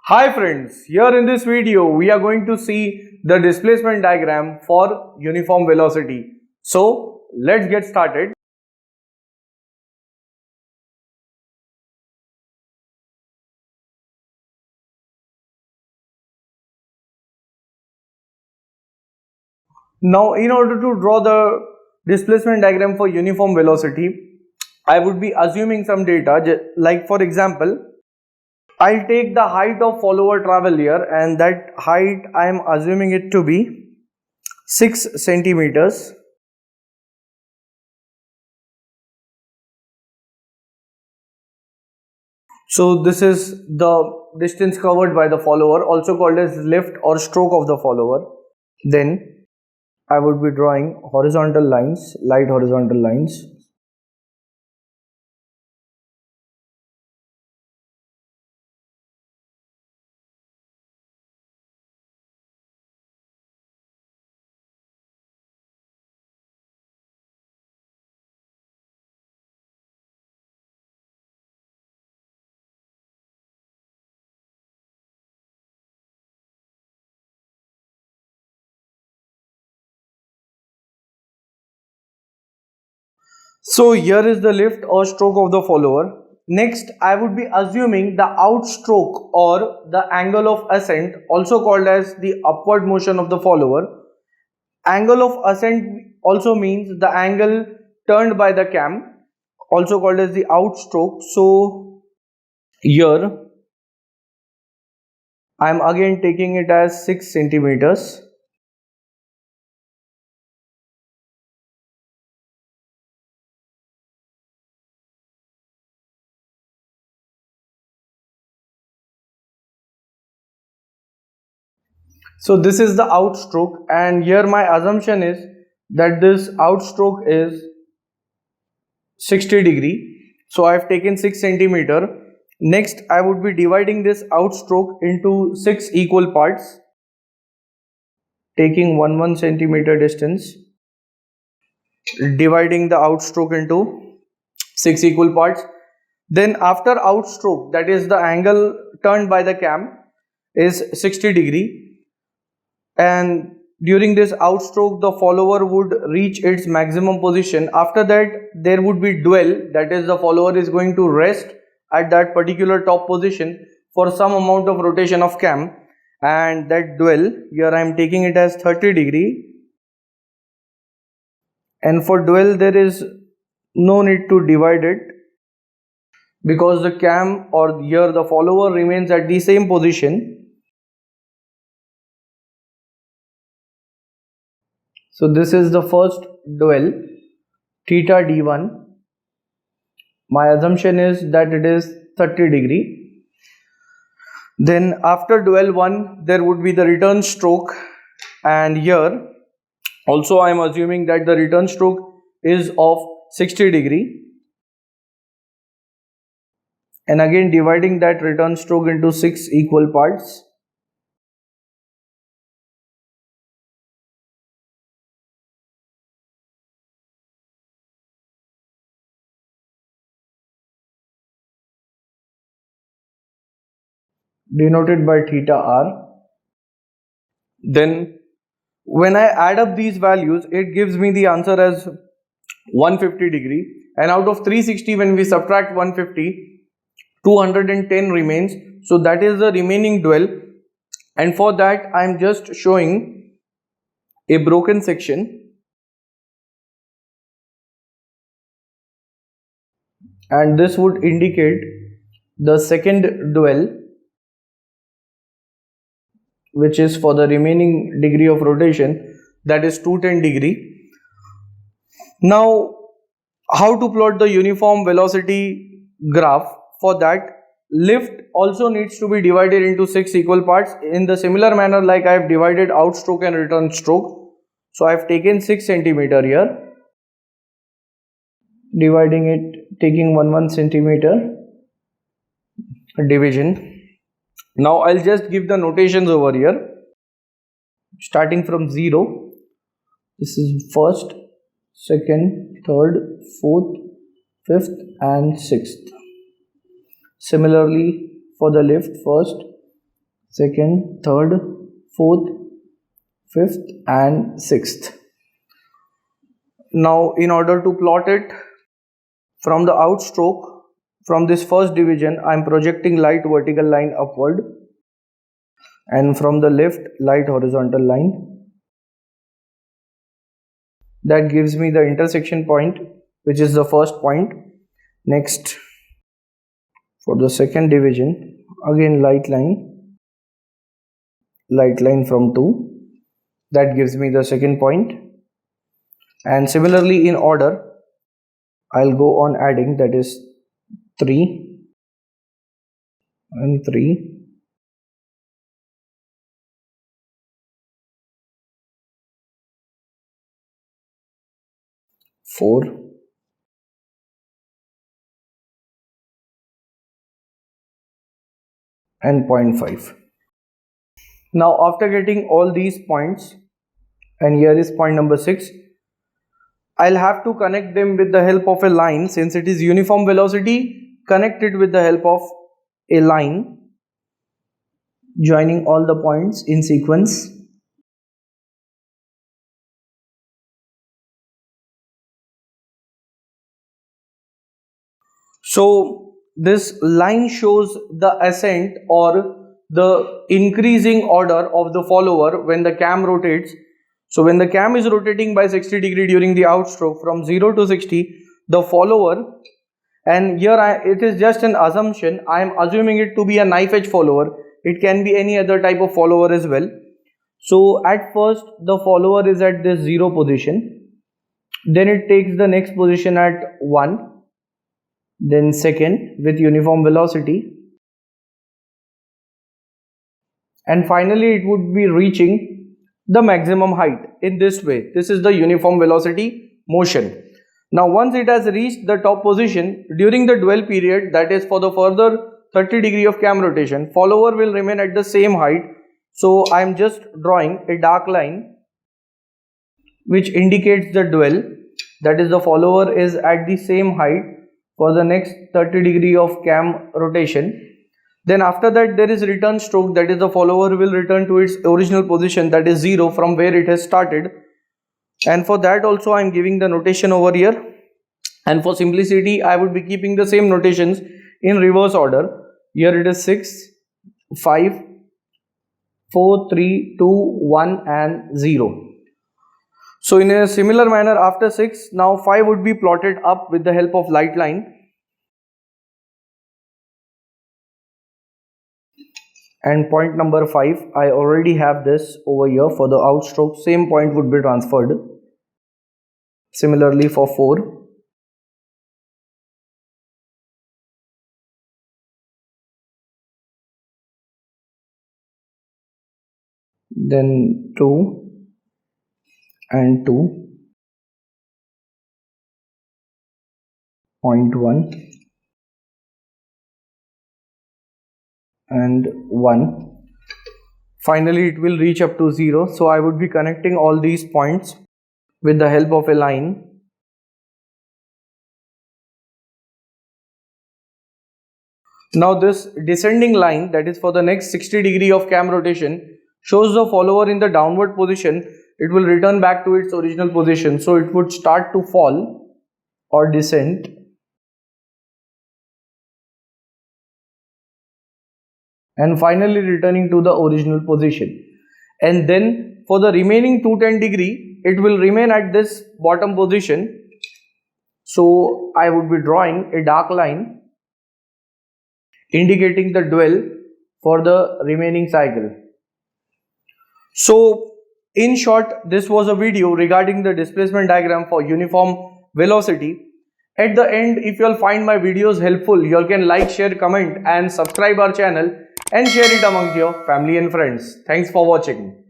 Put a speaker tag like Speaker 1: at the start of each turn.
Speaker 1: Hi friends, here in this video we are going to see the displacement diagram for uniform velocity. So let's get started. Now in order to draw the displacement diagram for uniform velocity, I would be assuming some data like for example, I'll take the height of follower travel here and that height I am assuming it to be 6 centimeters. So this is the distance covered by the follower, also called as lift or stroke of the follower. Then I would be drawing horizontal lines, light horizontal lines. So here is the lift or stroke of the follower. Next, I would be assuming the outstroke or the angle of ascent, also called as the upward motion of the follower. Angle of ascent also means the angle turned by the cam, also called as the outstroke. So here I am again taking it as 6 centimeters. So this is the outstroke, and here my assumption is that this outstroke is 60 degree. So I have taken 6 centimeter. Next I would be dividing this outstroke into 6 equal parts, taking 1 centimeter distance, dividing the outstroke into 6 equal parts. Then after outstroke, that is the angle turned by the cam is 60 degree, and during this outstroke the follower would reach its maximum position. After that there would be dwell, that is the follower is going to rest at that particular top position for some amount of rotation of cam, and that dwell here I am taking it as 30 degree, and for dwell there is no need to divide it because the cam or here the follower remains at the same position. So this is the first dwell, theta d1. My assumption is that it is 30 degree. Then after dwell 1 there would be the return stroke, and here also I am assuming that the return stroke is of 60 degree, and again dividing that return stroke into 6 equal parts. Denoted by theta r. Then when I add up these values it gives me the answer as 150 degree, and out of 360 when we subtract 150, 210 remains. So that is the remaining dwell, and for that I am just showing a broken section, and this would indicate the second dwell, which is for the remaining degree of rotation, that is 210 degree. Now how to plot the uniform velocity graph? For that, lift also needs to be divided into 6 equal parts in the similar manner like I have divided outstroke and return stroke. So I have taken 6 centimeter here, dividing it, taking 1 centimeter division. Now I'll just give the notations over here, starting from 0. This is first, second, third, fourth, fifth and sixth. Similarly for the lift, first, second, third, fourth, fifth and sixth. Now in order to plot it, from the outstroke, from this first division, I am projecting light vertical line upward, and from the left, light horizontal line. That gives me the intersection point, which is the first point. Next, for the second division, again light line from 2. That gives me the second point. And similarly in order, I'll go on adding, that is 3 and 3, 4 and 0.5. Now after getting all these points, and here is point number 6, I'll have to connect them with the help of a line. Since it is uniform velocity, connect it with the help of a line, joining all the points in sequence. So this line shows the ascent or the increasing order of the follower when the cam rotates. So when the cam is rotating by 60 degree during the outstroke from 0 to 60, the follower, and here it is just an assumption, I am assuming it to be a knife edge follower. It can be any other type of follower as well. So at first the follower is at this 0 position, then it takes the next position at 1, then second with uniform velocity, and finally it would be reaching the maximum height in this way. This is the uniform velocity motion. Now once it has reached the top position, during the dwell period, that is for the further 30 degree of cam rotation, follower will remain at the same height. So I am just drawing a dark line which indicates the dwell, that is the follower is at the same height for the next 30 degree of cam rotation. Then after that there is return stroke, that is the follower will return to its original position, that is 0 from where it has started. And for that also I am giving the notation over here, and for simplicity I would be keeping the same notations in reverse order. Here it is 6, 5, 4, 3, 2, 1 and 0. So in a similar manner, after 6, now 5 would be plotted up with the help of light line. And point number 5, I already have this over here for the outstroke, same point would be transferred. Similarly for 4. Then 2 and 2. 0.1 and 1. Finally it will reach up to 0. So I would be connecting all these points with the help of a line. Now this descending line, that is for the next 60 degree of cam rotation, shows the follower in the downward position. It will return back to its original position. So it would start to fall or descend. And finally returning to the original position. And then for the remaining 210 degree, it will remain at this bottom position. So I would be drawing a dark line indicating the dwell for the remaining cycle. So in short, this was a video regarding the displacement diagram for uniform velocity. At the end, if you all find my videos helpful, you all can like, share, comment and subscribe our channel and share it amongst your family and friends. Thanks for watching.